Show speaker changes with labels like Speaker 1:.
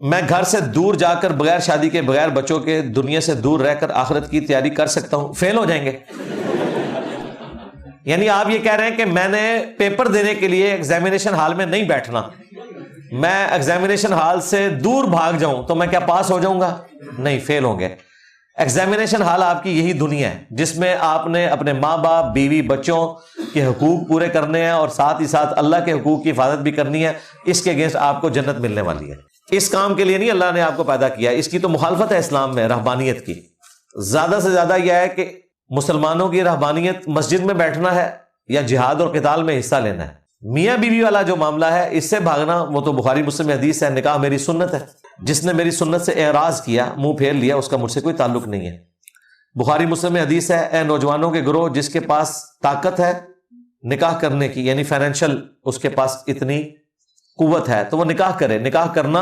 Speaker 1: मैं घर से दूर जाकर बगैर शादी के बगैर बच्चों के दुनिया से दूर रहकर आखिरत की तैयारी कर सकता हूं। फेल हो जाएंगे। यानी आप ये कह रहे हैं कि मैंने पेपर देने के लिए एग्जामिनेशन हॉल में नहीं बैठना, मैं एग्जामिनेशन हॉल से दूर भाग जाऊं तो मैं क्या पास हो जाऊंगा? नहीं, फेल होंगे। एग्जामिनेशन हॉल आपकी यही दुनिया है जिसमें आपने अपने माँ बाप, बीवी, बच्चों के हुकूक पूरे करने हैं और साथ ही साथ अल्लाह के हुकूक की हिफाजत भी करनी है। इसके अगेंस्ट आपको जन्नत मिलने वाली है। इस काम के लिए नहीं अल्लाह ने आपको पैदा किया। इसकी तो मुखालफत है इस्लाम में रहबानियत की। ज्यादा से ज्यादा यह है कि मुसलमानों की रहबानियत मस्जिद में बैठना है या जिहाद और क़िताल में हिस्सा लेना है। मियाँ बीवी वाला जो मामला है इससे भागना, वो तो बुखारी मुस्लिम में हदीस है, निकाह मेरी सुन्नत है। जिसने मेरी सुन्नत से एराज किया, मुंह फेर लिया, उसका मुझसे कोई ताल्लुक नहीं है। बुखारी मुस्लिम में हदीस है, ए नौजवानों के गिरोह, जिसके पास ताकत है निकाह करने की, यानी फाइनेंशियल उसके पास इतनी कुव्वत है तो वो निकाह करे। निकाह करना